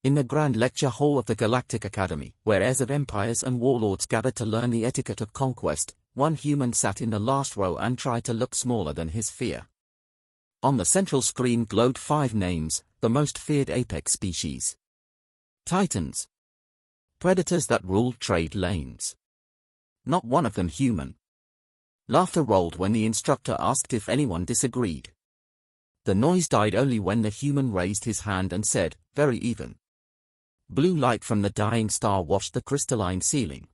In the grand lecture hall of the Galactic Academy, where heirs of empires and warlords gathered to learn the etiquette of conquest, one human sat in the last row and tried to look smaller than his fear. On the central screen glowed 5 names, the most feared apex species. Titans. Predators that ruled trade lanes. Not one of them human. Laughter rolled when the instructor asked if anyone disagreed. The noise died only when the human raised his hand and said, "Very even." Blue light from the dying star washed the crystalline ceiling.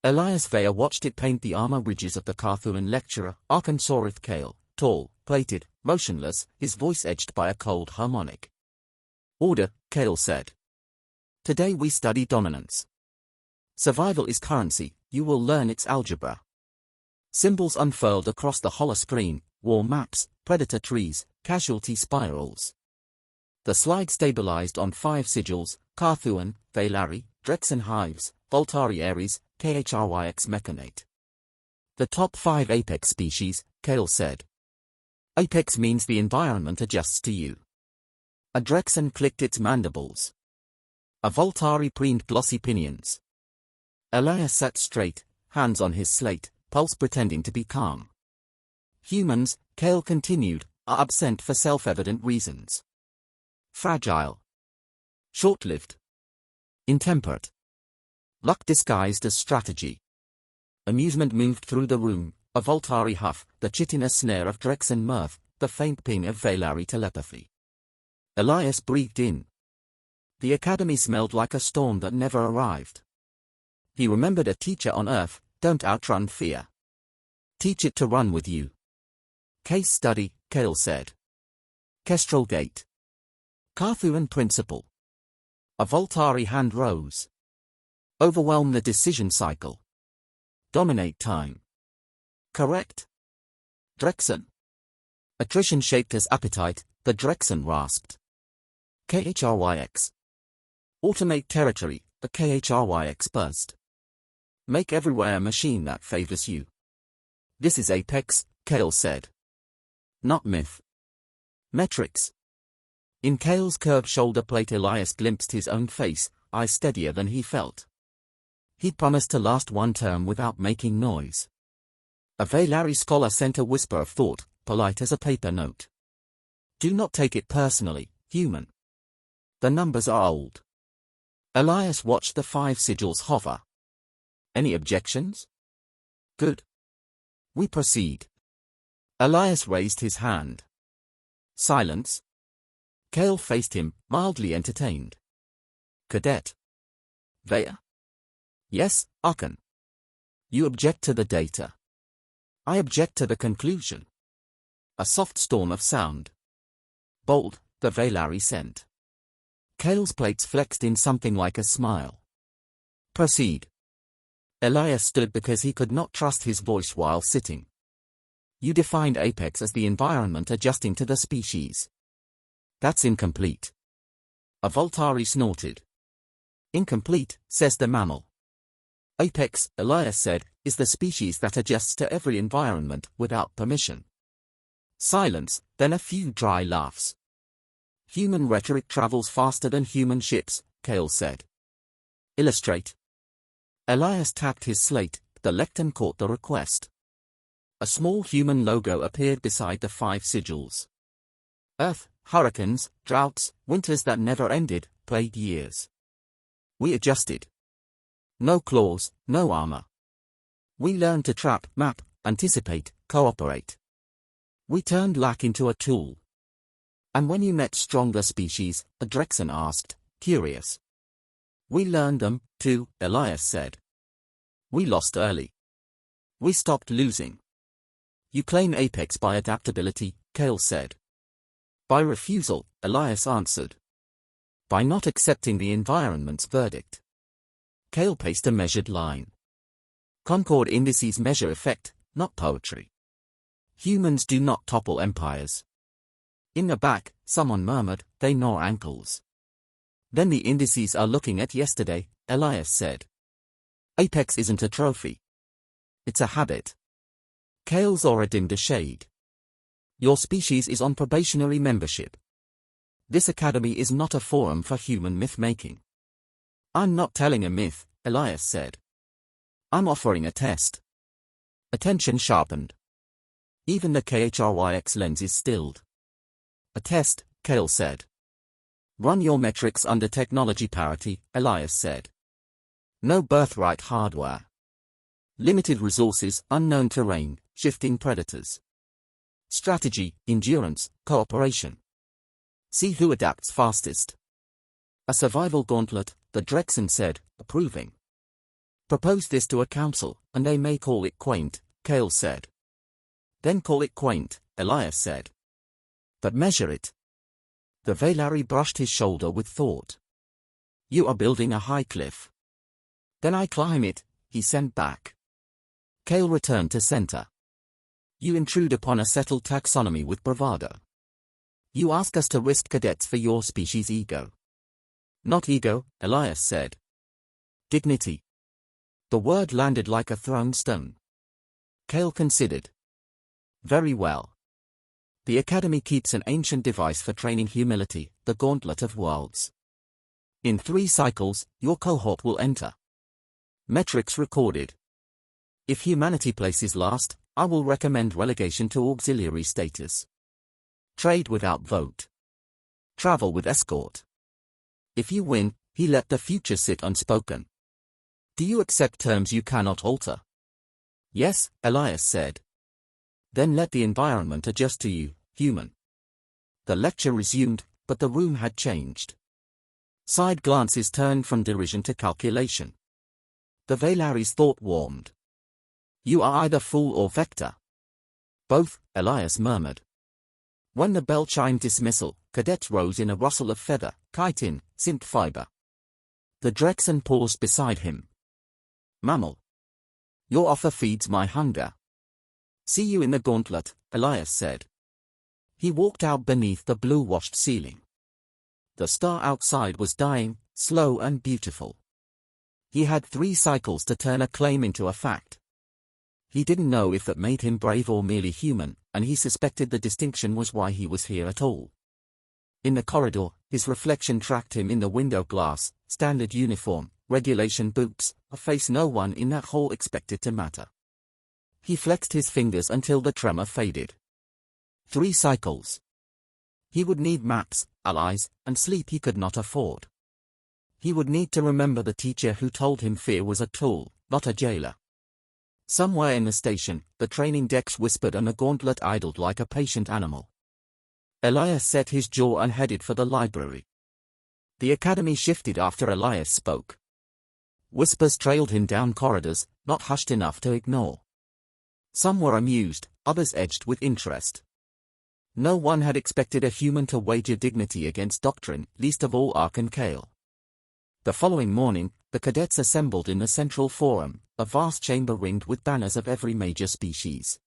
Elias Vaya watched it paint the armor ridges of the Carthuan lecturer, Arkansaurith Kale, tall, plated, motionless, his voice edged by a cold harmonic. "Order," Kale said. "Today we study dominance. Survival is currency, you will learn its algebra." Symbols unfurled across the holoscreen, war maps, predator trees, casualty spirals. The slide stabilized on 5 sigils: Carthuan, Valari, Drexen Hives, Voltari Ares, KHRYX Mechanate. "The top 5 apex species," Kale said. "Apex means the environment adjusts to you." A Drexen clicked its mandibles. A Voltari preened glossy pinions. Elias sat straight, hands on his slate, pulse pretending to be calm. "Humans," Kale continued, "are absent for self-evident reasons. Fragile. Short-lived. Intemperate. Luck disguised as strategy." Amusement moved through the room, a Voltari huff, the chitinous snare of Drexen mirth, the faint ping of Valari telepathy. Elias breathed in. The academy smelled like a storm that never arrived. He remembered a teacher on Earth: "Don't outrun fear. Teach it to run with you." "Case study," Kale said. "Kestrel Gate. Carthuan Principle." A Voltari hand rose. "Overwhelm the decision cycle. Dominate time." "Correct." "Drexen." Attrition shaped his appetite, the Drexen rasped. "KHRYX." "Automate territory," the KHRYX buzzed. "Make everywhere a machine that favors you." "This is Apex," Kale said. "Not myth. Metrics." In Kale's curved shoulder plate Elias glimpsed his own face, eyes steadier than he felt. He'd promised to last one term without making noise. A Valari scholar sent a whisper of thought, polite as a paper note. "Do not take it personally, human. The numbers are old." Elias watched the 5 sigils hover. "Any objections? Good. We proceed." Elias raised his hand. "Silence." Kale faced him, mildly entertained. "Cadet." "Vaya?" "Yes, Arkan." "You object to the data." "I object to the conclusion." A soft storm of sound. "Bold," the Valari sent. Kale's plates flexed in something like a smile. "Proceed." Elias stood because he could not trust his voice while sitting. "You defined Apex as the environment adjusting to the species. That's incomplete." A Voltari snorted. "Incomplete," says the mammal. "Apex," Elias said, "is the species that adjusts to every environment without permission." Silence, then a few dry laughs. "Human rhetoric travels faster than human ships," Kale said. "Illustrate." Elias tapped his slate, the lectern caught the request. A small human logo appeared beside the 5 sigils. "Earth, hurricanes, droughts, winters that never ended, plagued years. We adjusted. No claws, no armor. We learned to trap, map, anticipate, cooperate. We turned lack into a tool." "And when you met stronger species?" a Drexen asked, curious. "We learned them, too," Elias said. "We lost early. We stopped losing." "You claim Apex by adaptability," Kale said. "By refusal," Elias answered. "By not accepting the environment's verdict." Kale paced a measured line. "Concord indices measure effect, not poetry. Humans do not topple empires." In the back, someone murmured, "They gnaw ankles." "Then the indices are looking at yesterday," Elias said. "Apex isn't a trophy. It's a habit." Kale's aura dimmed a shade. "Your species is on probationary membership. This academy is not a forum for human myth-making. I'm not telling a myth, Elias said. I'm offering a test. Attention sharpened. Even the HFY lenses stilled. A test, Kale said. Run your metrics under technology parity, Elias said. No birthright hardware. Limited resources, unknown terrain, shifting predators. Strategy, endurance, cooperation. See who adapts fastest. A survival gauntlet, the Drexen said, approving. Propose this to a council, and they may call it quaint, Kale said. Then call it quaint, Elias said. But measure it. The Valari brushed his shoulder with thought. You are building a high cliff. Then I climb it, he sent back. Kale returned to center. You intrude upon a settled taxonomy with bravado. You ask us to risk cadets for your species' ego. Not ego, Elias said. Dignity. The word landed like a thrown stone. Kale considered. Very well. The Academy keeps an ancient device for training humility, the Gauntlet of Worlds. In 3 cycles, your cohort will enter. Metrics recorded. If humanity places last, I will recommend relegation to auxiliary status. Trade without vote. Travel with escort. If you win, he let the future sit unspoken. Do you accept terms you cannot alter? Yes, Elias said. Then let the environment adjust to you, human. The lecture resumed, but the room had changed. Side glances turned from derision to calculation. The Valari's thought warmed. You are either fool or vector. Both, Elias murmured. When the bell chimed dismissal, cadets rose in a rustle of feather, chitin, synth fiber. The Drexen paused beside him. Mammal. Your offer feeds my hunger. See you in the gauntlet, Elias said. He walked out beneath the blue-washed ceiling. The star outside was dying, slow and beautiful. He had 3 cycles to turn a claim into a fact. He didn't know if that made him brave or merely human, and he suspected the distinction was why he was here at all. In the corridor, his reflection tracked him in the window glass, standard uniform, regulation boots, a face no one in that hall expected to matter. He flexed his fingers until the tremor faded. 3 cycles. He would need maps, allies, and sleep he could not afford. He would need to remember the teacher who told him fear was a tool, not a jailer. Somewhere in the station, the training decks whispered and the gauntlet idled like a patient animal. Elias set his jaw and headed for the library. The academy shifted after Elias spoke. Whispers trailed him down corridors, not hushed enough to ignore. Some were amused, others edged with interest. No one had expected a human to wager dignity against doctrine, least of all Ark and Kale. The following morning, the cadets assembled in the central forum, a vast chamber ringed with banners of every major species.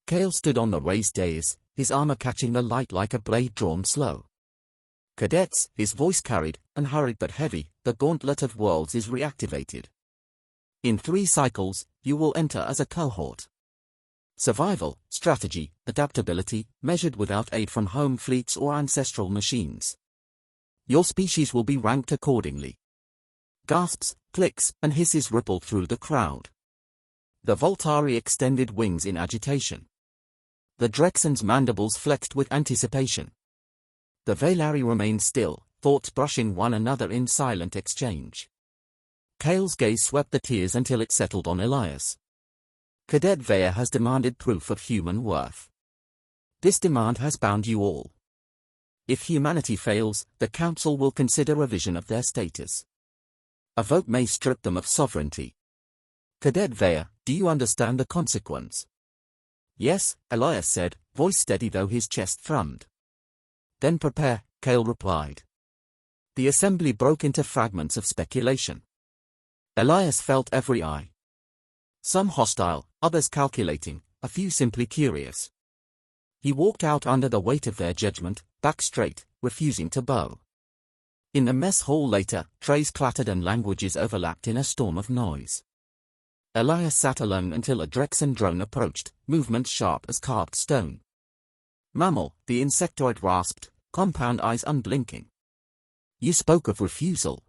Kale stood on the raised dais, his armor catching the light like a blade drawn slow. Cadets, his voice carried, unhurried but heavy, the Gauntlet of Worlds is reactivated. In 3 cycles, you will enter as a cohort. Survival, strategy, adaptability, measured without aid from home fleets or ancestral machines. Your species will be ranked accordingly. Gasps, clicks, and hisses rippled through the crowd. The Voltari extended wings in agitation. The Drexen's mandibles flexed with anticipation. The Valari remained still, thoughts brushing one another in silent exchange. Kale's gaze swept the tears until it settled on Elias. Cadet Vaya has demanded proof of human worth. This demand has bound you all. If humanity fails, the Council will consider revision of their status. A vote may strip them of sovereignty. Cadet Vaya, do you understand the consequence? Yes, Elias said, voice steady though his chest thrummed. Then prepare, Kale replied. The assembly broke into fragments of speculation. Elias felt every eye. Some hostile, others calculating, a few simply curious. He walked out under the weight of their judgment, back straight, refusing to bow. In the mess hall later, trays clattered and languages overlapped in a storm of noise. Elias sat alone until a Drexen drone approached, movement sharp as carved stone. Mammal, the insectoid rasped, compound eyes unblinking. You spoke of refusal.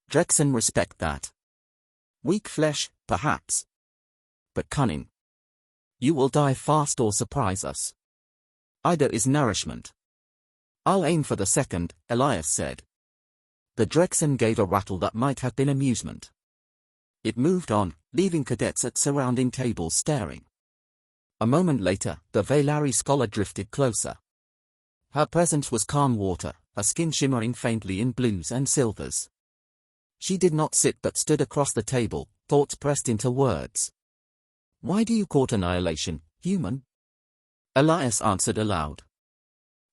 Drexen respect that. Weak flesh, perhaps. But cunning. You will die fast or surprise us. Either is nourishment. I'll aim for the second, Elias said. The Drexen gave a rattle that might have been amusement. It moved on, leaving cadets at surrounding tables staring. A moment later, the Veilari scholar drifted closer. Her presence was calm water, her skin shimmering faintly in blues and silvers. She did not sit but stood across the table, thoughts pressed into words. Why do you court annihilation, human? Elias answered aloud.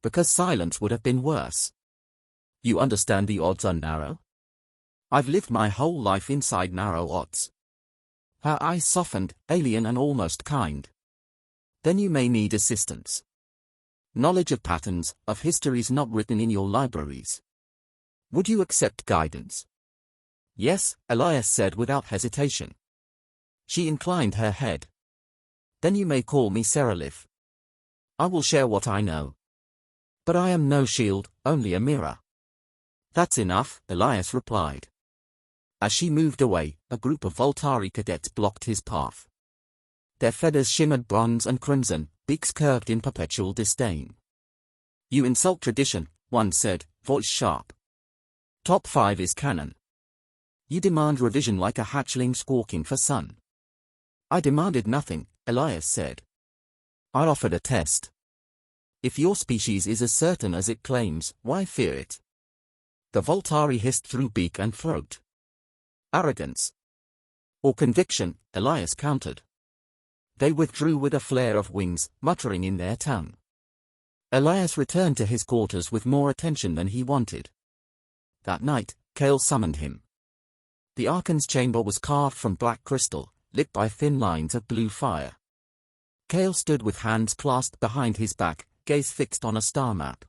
Because silence would have been worse. You understand the odds are narrow? I've lived my whole life inside narrow odds. Her eyes softened, alien and almost kind. Then you may need assistance. Knowledge of patterns, of histories not written in your libraries. Would you accept guidance? Yes, Elias said without hesitation. She inclined her head. Then you may call me Seralith. I will share what I know. But I am no shield, only a mirror. That's enough, Elias replied. As she moved away, a group of Voltari cadets blocked his path. Their feathers shimmered bronze and crimson, beaks curved in perpetual disdain. You insult tradition, one said, voice sharp. Top 5 is canon. You demand revision like a hatchling squawking for sun. I demanded nothing, Elias said. I offered a test. If your species is as certain as it claims, why fear it? The Voltari hissed through beak and throat. Arrogance. Or conviction, Elias countered. They withdrew with a flare of wings, muttering in their tongue. Elias returned to his quarters with more attention than he wanted. That night, Kale summoned him. The Archon's chamber was carved from black crystal, lit by thin lines of blue fire. Kale stood with hands clasped behind his back, gaze fixed on a star map.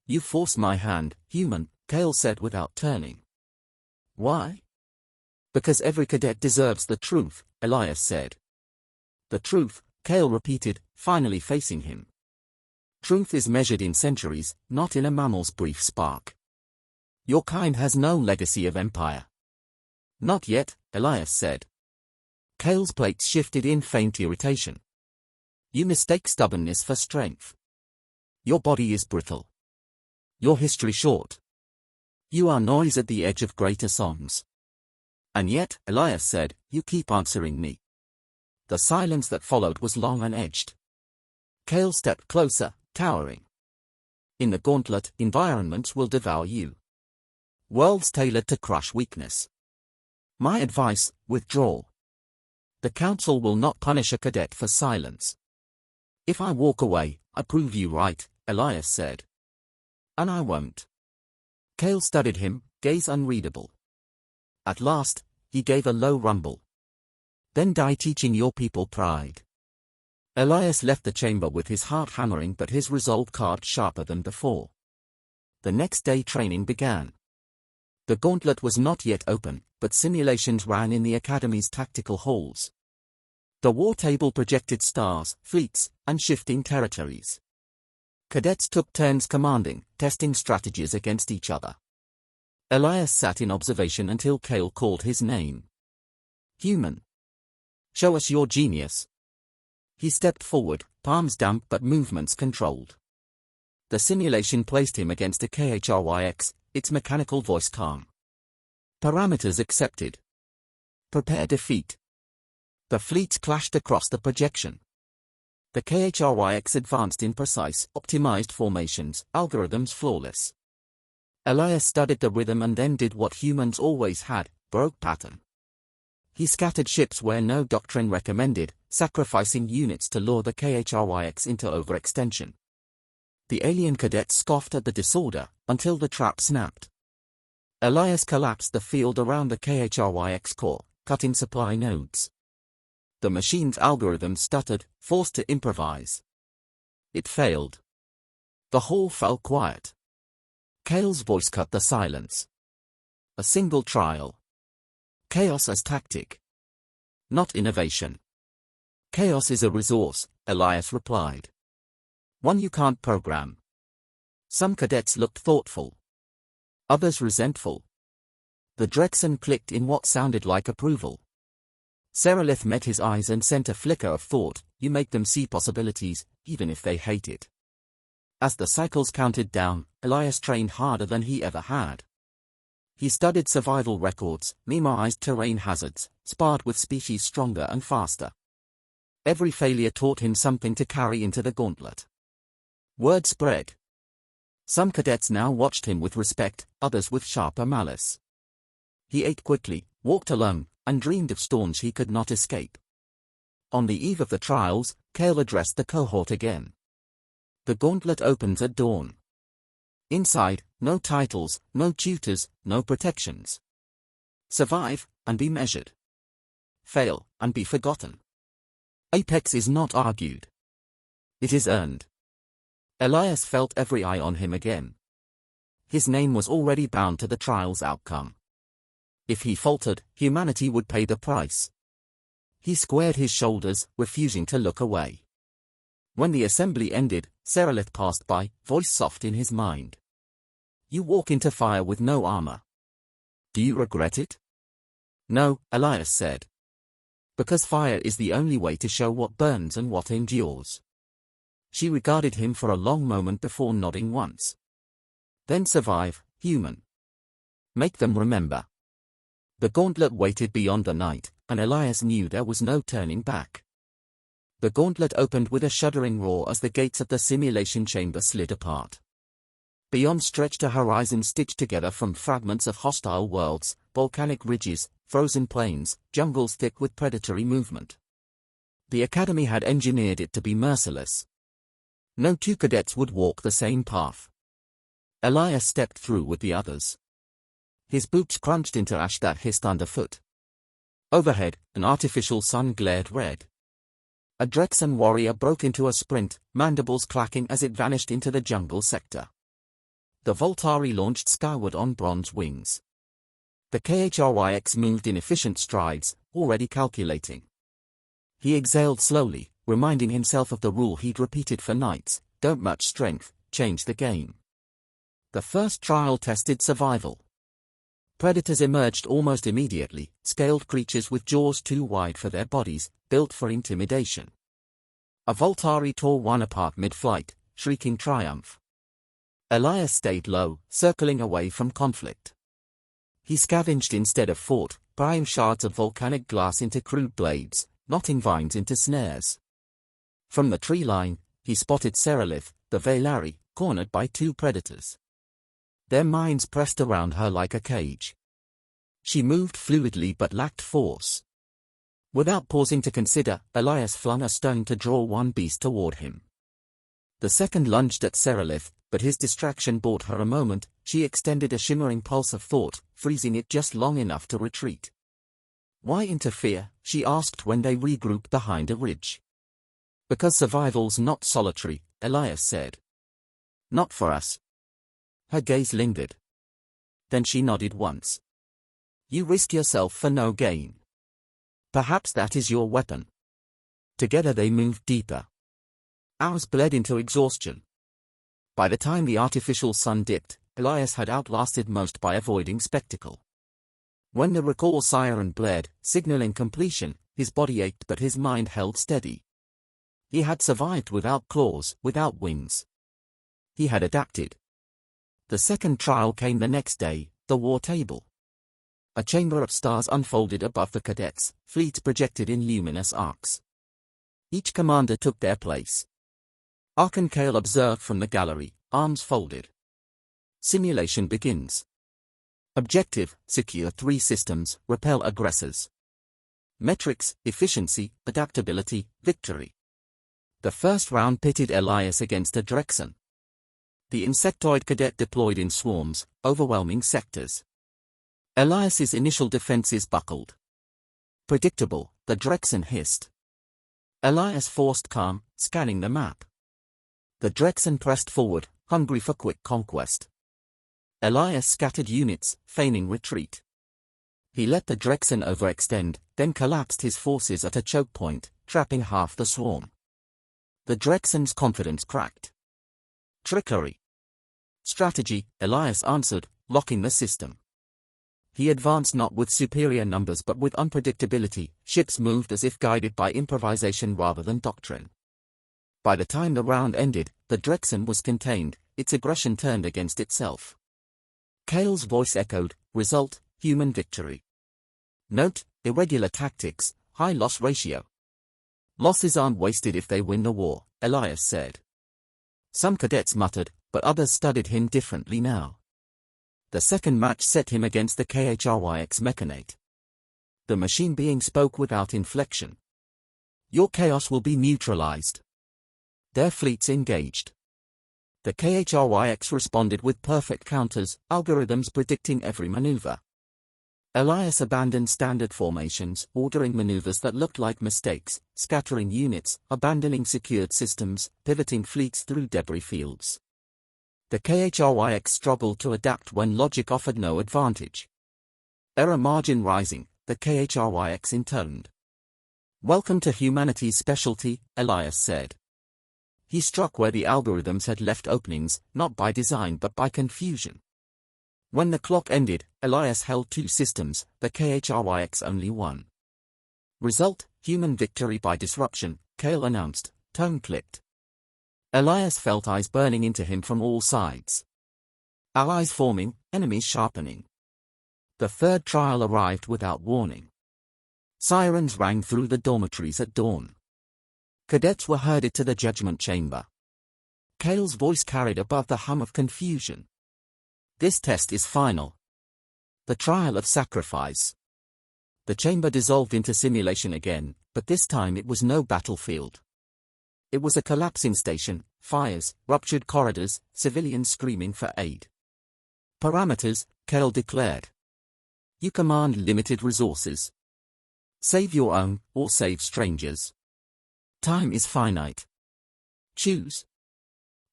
You force my hand, human, Kale said without turning. Why? Because every cadet deserves the truth, Elias said. The truth, Kale repeated, finally facing him. Truth is measured in centuries, not in a mammal's brief spark. Your kind has no legacy of empire. Not yet, Elias said. Kale's plates shifted in faint irritation. You mistake stubbornness for strength. Your body is brittle. Your history short. You are noise at the edge of greater songs. And yet, Elias said, you keep answering me. The silence that followed was long and edged. Kale stepped closer, towering. In the gauntlet, environments will devour you. Worlds tailored to crush weakness. My advice, withdraw. The council will not punish a cadet for silence. If I walk away, I prove you right, Elias said. And I won't. Kale studied him, gaze unreadable. At last, he gave a low rumble. Then die teaching your people pride. Elias left the chamber with his heart hammering but his resolve carved sharper than before. The next day training began. The gauntlet was not yet open, but simulations ran in the Academy's tactical halls. The war table projected stars, fleets, and shifting territories. Cadets took turns commanding, testing strategies against each other. Elias sat in observation until Kale called his name. Human. Show us your genius. He stepped forward, palms damp but movements controlled. The simulation placed him against a KHRYX, its mechanical voice calm. Parameters accepted. Prepare defeat. The fleets clashed across the projection. The KHRYX advanced in precise, optimized formations, algorithms flawless. Elias studied the rhythm and then did what humans always had, broke pattern. He scattered ships where no doctrine recommended, sacrificing units to lure the KHRYX into overextension. The alien cadets scoffed at the disorder, until the trap snapped. Elias collapsed the field around the KHRYX core, cutting supply nodes. The machine's algorithm stuttered, forced to improvise. It failed. The hall fell quiet. Kale's voice cut the silence. A single trial. Chaos as tactic. Not innovation. Chaos is a resource, Elias replied. One you can't program. Some cadets looked thoughtful. Others resentful. The Drexen clicked in what sounded like approval. Seralith met his eyes and sent a flicker of thought. You make them see possibilities, even if they hate it. As the cycles counted down, Elias trained harder than he ever had. He studied survival records, memorized terrain hazards, sparred with species stronger and faster. Every failure taught him something to carry into the gauntlet. Word spread. Some cadets now watched him with respect, others with sharper malice. He ate quickly, walked alone, and dreamed of storms he could not escape. On the eve of the trials, Kale addressed the cohort again. The gauntlet opens at dawn. Inside, no titles, no tutors, no protections. Survive, and be measured. Fail, and be forgotten. Apex is not argued. It is earned. Elias felt every eye on him again. His name was already bound to the trial's outcome. If he faltered, humanity would pay the price. He squared his shoulders, refusing to look away. When the assembly ended, Seralith passed by, voice soft in his mind. You walk into fire with no armor. Do you regret it? No, Elias said. Because fire is the only way to show what burns and what endures. She regarded him for a long moment before nodding once. Then survive, human. Make them remember. The gauntlet waited beyond the night, and Elias knew there was no turning back. The gauntlet opened with a shuddering roar as the gates of the simulation chamber slid apart. Beyond stretched a horizon stitched together from fragments of hostile worlds, volcanic ridges, frozen plains, jungles thick with predatory movement. The Academy had engineered it to be merciless. No two cadets would walk the same path. Elias stepped through with the others. His boots crunched into ash that hissed underfoot. Overhead, an artificial sun glared red. A Drexen warrior broke into a sprint, mandibles clacking as it vanished into the jungle sector. The Voltari launched skyward on bronze wings. The KHRYX moved in efficient strides, already calculating. He exhaled slowly, reminding himself of the rule he'd repeated for nights: don't much strength, change the game. The first trial tested survival. Predators emerged almost immediately, scaled creatures with jaws too wide for their bodies, built for intimidation. A Voltari tore one apart mid-flight, shrieking triumph. Elias stayed low, circling away from conflict. He scavenged instead of fought, prying shards of volcanic glass into crude blades, knotting vines into snares. From the tree line, he spotted Seralith, the Veilari, cornered by two predators. Their minds pressed around her like a cage. She moved fluidly but lacked force. Without pausing to consider, Elias flung a stone to draw one beast toward him. The second lunged at Seralith, but his distraction bought her a moment. She extended a shimmering pulse of thought, freezing it just long enough to retreat. Why interfere? She asked when they regrouped behind a ridge. Because survival's not solitary, Elias said. Not for us. Her gaze lingered. Then she nodded once. You risk yourself for no gain. Perhaps that is your weapon. Together they moved deeper. Hours bled into exhaustion. By the time the artificial sun dipped, Elias had outlasted most by avoiding spectacle. When the recall siren blared, signaling completion, his body ached but his mind held steady. He had survived without claws, without wings. He had adapted. The second trial came the next day, the war table. A chamber of stars unfolded above the cadets, fleets projected in luminous arcs. Each commander took their place. Archankale observed from the gallery, arms folded. Simulation begins. Objective: secure 3 systems, repel aggressors. Metrics: efficiency, adaptability, victory. The first round pitted Elias against a Drexen. The insectoid cadet deployed in swarms, overwhelming sectors. Elias's initial defenses buckled. Predictable, the Drexen hissed. Elias forced calm, scanning the map. The Drexen pressed forward, hungry for quick conquest. Elias scattered units, feigning retreat. He let the Drexen overextend, then collapsed his forces at a choke point, trapping half the swarm. The Drexen's confidence cracked. Trickery. Strategy, Elias answered, locking the system. He advanced not with superior numbers but with unpredictability. Ships moved as if guided by improvisation rather than doctrine. By the time the round ended, the Drexen was contained, its aggression turned against itself. Cale's voice echoed, result, human victory. Note, irregular tactics, high loss ratio. Losses aren't wasted if they win the war, Elias said. Some cadets muttered, but others studied him differently now. The second match set him against the KHRYX Mechanate. The machine being spoke without inflection. Your chaos will be neutralized. Their fleets engaged. The KHRYX responded with perfect counters, algorithms predicting every maneuver. Elias abandoned standard formations, ordering maneuvers that looked like mistakes, scattering units, abandoning secured systems, pivoting fleets through debris fields. The KHRYX struggled to adapt when logic offered no advantage. Error margin rising, the KHRYX intoned. Welcome to humanity's specialty, Elias said. He struck where the algorithms had left openings, not by design but by confusion. When the clock ended, Elias held two systems, the KHRYX only one. Result, human victory by disruption, Cale announced, tone clicked. Elias felt eyes burning into him from all sides. Allies forming, enemies sharpening. The third trial arrived without warning. Sirens rang through the dormitories at dawn. Cadets were herded to the judgment chamber. Cale's voice carried above the hum of confusion. This test is final. The trial of sacrifice. The chamber dissolved into simulation again, but this time it was no battlefield. It was a collapsing station, fires, ruptured corridors, civilians screaming for aid. Parameters, Cale declared. You command limited resources. Save your own, or save strangers. Time is finite. Choose.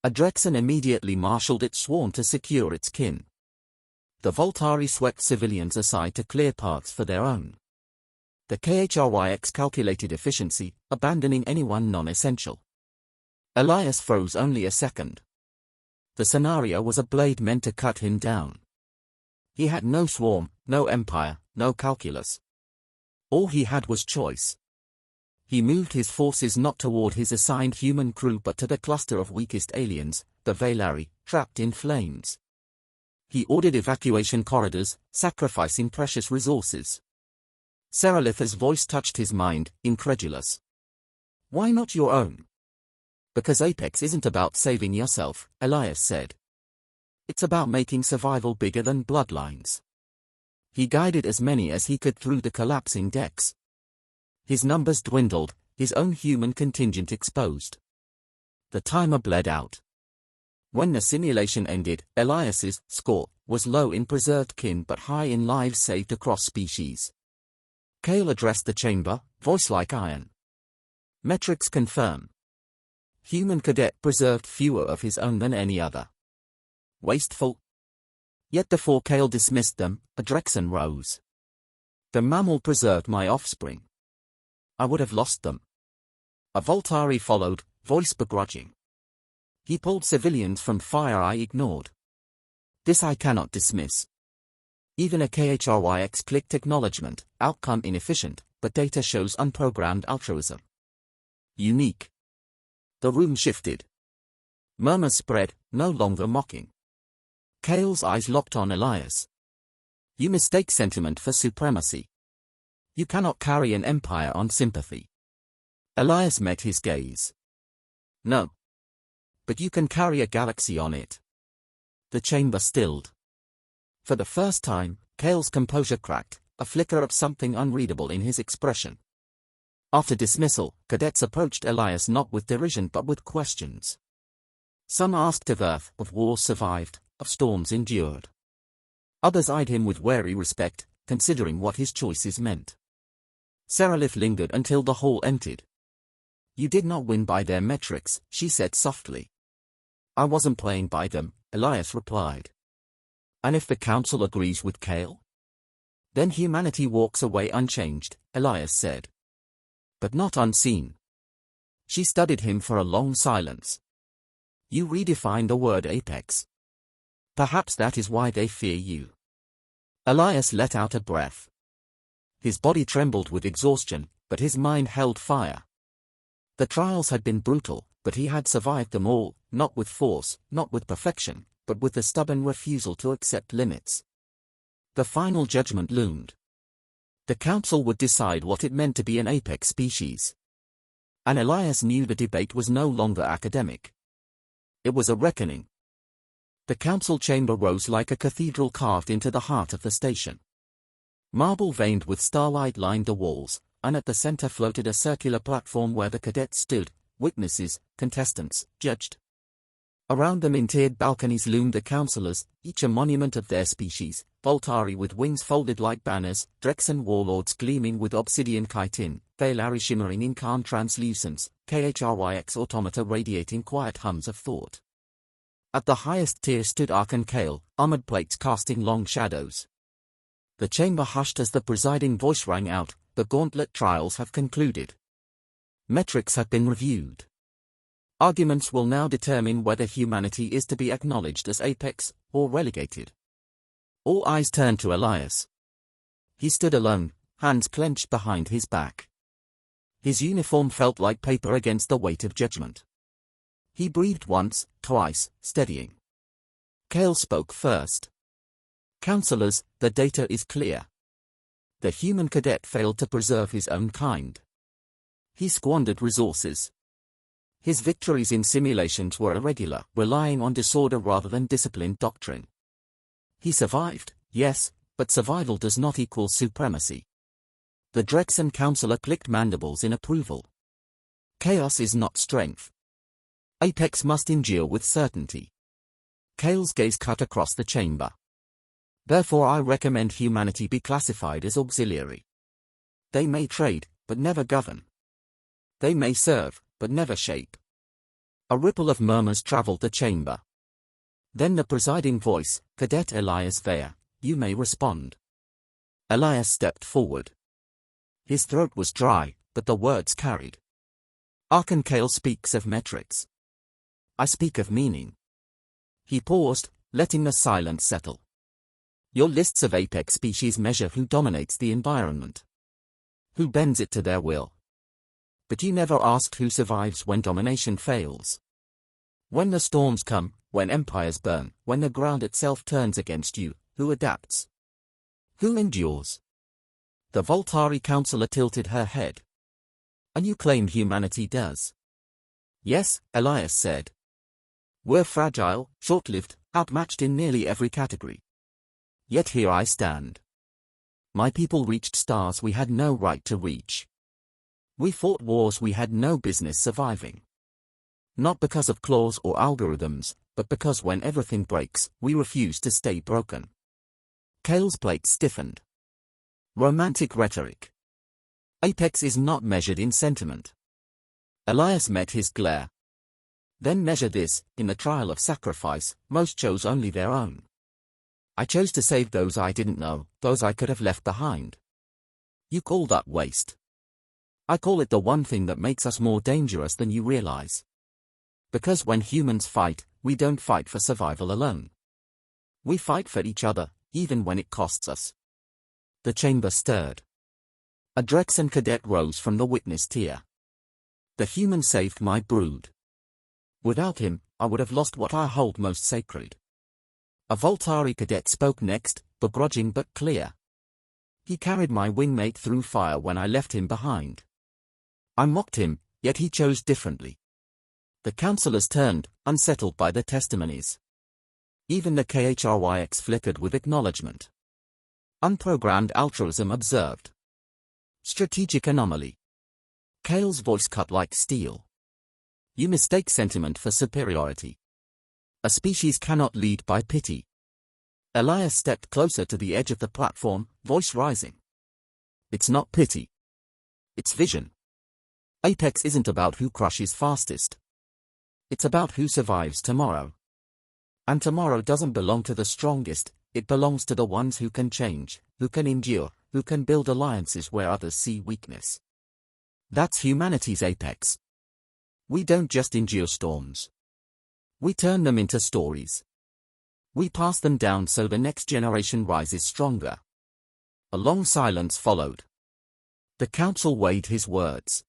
A Drexen immediately marshaled its swarm to secure its kin. The Voltari swept civilians aside to clear paths for their own. The KHRYX calculated efficiency, abandoning anyone non-essential. Elias froze only a second. The scenario was a blade meant to cut him down. He had no swarm, no empire, no calculus. All he had was choice. He moved his forces not toward his assigned human crew but to the cluster of weakest aliens, the Velari, trapped in flames. He ordered evacuation corridors, sacrificing precious resources. Seralitha's voice touched his mind, incredulous. Why not your own? Because Apex isn't about saving yourself, Elias said. It's about making survival bigger than bloodlines. He guided as many as he could through the collapsing decks. His numbers dwindled, his own human contingent exposed. The timer bled out. When the simulation ended, Elias's score was low in preserved kin but high in lives saved across species. Cale addressed the chamber, voice like iron. Metrics confirm. Human cadet preserved fewer of his own than any other. Wasteful? Yet before Cale dismissed them, a Drexen rose. The mammal preserved my offspring. I would have lost them. A Voltari followed, voice begrudging. He pulled civilians from fire I ignored. This I cannot dismiss. Even a KHRYX clicked acknowledgement, outcome inefficient, but data shows unprogrammed altruism. Unique. The room shifted. Murmurs spread, no longer mocking. Cale's eyes locked on Elias. You mistake sentiment for supremacy. You cannot carry an empire on sympathy. Elias met his gaze. No. But you can carry a galaxy on it. The chamber stilled. For the first time, Cale's composure cracked, a flicker of something unreadable in his expression. After dismissal, cadets approached Elias not with derision but with questions. Some asked of Earth, of wars survived, of storms endured. Others eyed him with wary respect, considering what his choices meant. Seralitha lingered until the hall emptied. You did not win by their metrics, she said softly. I wasn't playing by them, Elias replied. And if the council agrees with Cale? Then humanity walks away unchanged, Elias said. But not unseen. She studied him for a long silence. You redefined the word apex. Perhaps that is why they fear you. Elias let out a breath. His body trembled with exhaustion, but his mind held fire. The trials had been brutal, but he had survived them all, not with force, not with perfection, but with the stubborn refusal to accept limits. The final judgment loomed. The council would decide what it meant to be an apex species. And Elias knew the debate was no longer academic. It was a reckoning. The council chamber rose like a cathedral carved into the heart of the station. Marble veined with starlight lined the walls, and at the center floated a circular platform where the cadets stood, witnesses, contestants, judged. Around them in tiered balconies loomed the councillors, each a monument of their species, Voltari with wings folded like banners, Drexen warlords gleaming with obsidian chitin, Valari shimmering in calm translucence, KHRYX automata radiating quiet hums of thought. At the highest tier stood Archon Kale, armored plates casting long shadows. The chamber hushed as the presiding voice rang out, "The gauntlet trials have concluded. Metrics have been reviewed. Arguments will now determine whether humanity is to be acknowledged as apex, or relegated." All eyes turned to Elias. He stood alone, hands clenched behind his back. His uniform felt like paper against the weight of judgment. He breathed once, twice, steadying. Kale spoke first. "Councillors, the data is clear. The human cadet failed to preserve his own kind. He squandered resources. His victories in simulations were irregular, relying on disorder rather than disciplined doctrine. He survived, yes, but survival does not equal supremacy." The Drexen councillor clicked mandibles in approval. "Chaos is not strength. Apex must endure with certainty." Kale's gaze cut across the chamber. "Therefore I recommend humanity be classified as auxiliary. They may trade, but never govern. They may serve, but never shape." A ripple of murmurs traveled the chamber. Then the presiding voice, "Cadet Elias Vea, you may respond." Elias stepped forward. His throat was dry, but the words carried. "Archon Kale speaks of metrics. I speak of meaning." He paused, letting the silence settle. "Your lists of apex species measure who dominates the environment, who bends it to their will. But you never asked who survives when domination fails. When the storms come, when empires burn, when the ground itself turns against you, who adapts? Who endures?" The Voltari councillor tilted her head. "And you claim humanity does?" "Yes," Elias said. "We're fragile, short-lived, outmatched in nearly every category. Yet here I stand. My people reached stars we had no right to reach. We fought wars we had no business surviving. Not because of claws or algorithms, but because when everything breaks, we refuse to stay broken." Kale's plate stiffened. "Romantic rhetoric. Apex is not measured in sentiment." Elias met his glare. "Then measure this, in the trial of sacrifice, most chose only their own. I chose to save those I didn't know, those I could have left behind. You call that waste. I call it the one thing that makes us more dangerous than you realize. Because when humans fight, we don't fight for survival alone. We fight for each other, even when it costs us." The chamber stirred. A Drexen cadet rose from the witness tier. "The human saved my brood. Without him, I would have lost what I hold most sacred." A Voltari cadet spoke next, begrudging but clear. "He carried my wingmate through fire when I left him behind. I mocked him, yet he chose differently." The councillors turned, unsettled by the testimonies. Even the KHRYX flickered with acknowledgement. "Unprogrammed altruism observed. Strategic anomaly." Kale's voice cut like steel. "You mistake sentiment for superiority. A species cannot lead by pity." Elias stepped closer to the edge of the platform, voice rising. "It's not pity. It's vision. Apex isn't about who crushes fastest. It's about who survives tomorrow. And tomorrow doesn't belong to the strongest, it belongs to the ones who can change, who can endure, who can build alliances where others see weakness. That's humanity's apex. We don't just endure storms. We turn them into stories. We pass them down so the next generation rises stronger. A long silence followed. The council weighed his words.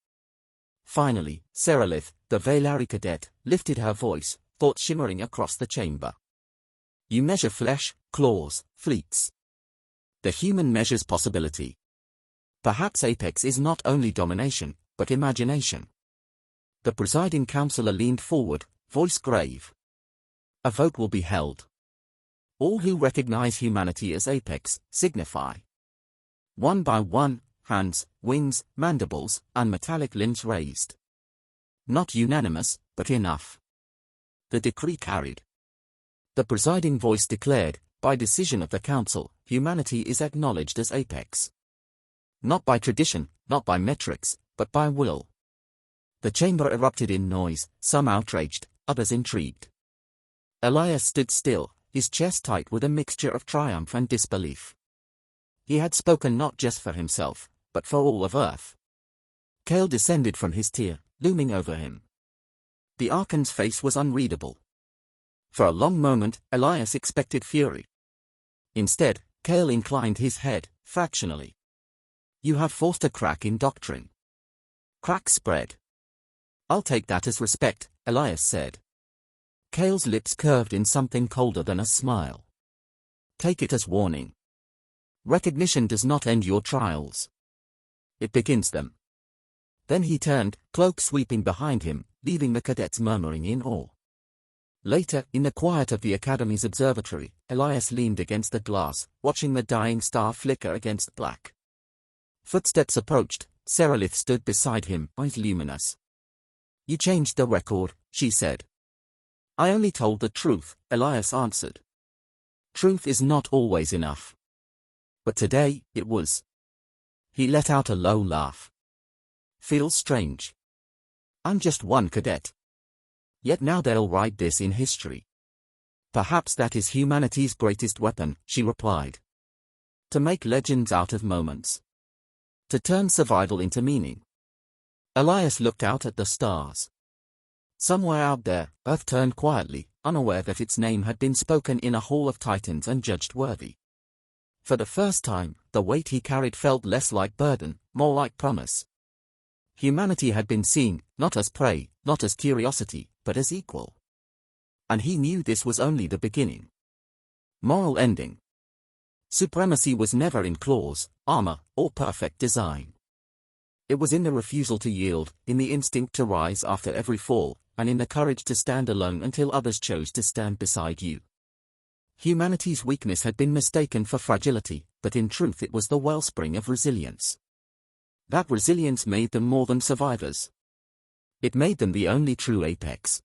Finally, Seralith, the Valari cadet, lifted her voice, thought shimmering across the chamber. You measure flesh, claws, fleets. The human measures possibility. Perhaps Apex is not only domination, but imagination. The presiding councillor leaned forward, voice grave. A vote will be held. All who recognize humanity as Apex, signify. One by one, hands, wings, mandibles, and metallic limbs raised. Not unanimous, but enough. The decree carried. The presiding voice declared, by decision of the council, humanity is acknowledged as Apex. Not by tradition, not by metrics, but by will. The chamber erupted in noise, some outraged, others intrigued. Elias stood still, his chest tight with a mixture of triumph and disbelief. He had spoken not just for himself, but for all of Earth. Kale descended from his tier, looming over him. The Archon's face was unreadable. For a long moment, Elias expected fury. Instead, Kale inclined his head, fractionally. You have forced a crack in doctrine. Crack spread. I'll take that as respect, Elias said. Kale's lips curved in something colder than a smile. Take it as warning. Recognition does not end your trials. It begins them. Then he turned, cloak sweeping behind him, leaving the cadets murmuring in awe. Later, in the quiet of the Academy's observatory, Elias leaned against the glass, watching the dying star flicker against black. Footsteps approached. Seralith stood beside him, eyes luminous. You changed the record, she said. I only told the truth, Elias answered. Truth is not always enough. But today, it was. He let out a low laugh. Feels strange. I'm just one cadet. Yet now they'll write this in history. Perhaps that is humanity's greatest weapon, she replied. To make legends out of moments. To turn survival into meaning. Elias looked out at the stars. Somewhere out there, Earth turned quietly, unaware that its name had been spoken in a hall of titans and judged worthy. For the first time, the weight he carried felt less like burden, more like promise. Humanity had been seen, not as prey, not as curiosity, but as equal. And he knew this was only the beginning. Moral ending. Supremacy was never in claws, armor, or perfect design. It was in the refusal to yield, in the instinct to rise after every fall, and in the courage to stand alone until others chose to stand beside you. Humanity's weakness had been mistaken for fragility, but in truth it was the wellspring of resilience. That resilience made them more than survivors. It made them the only true Apex.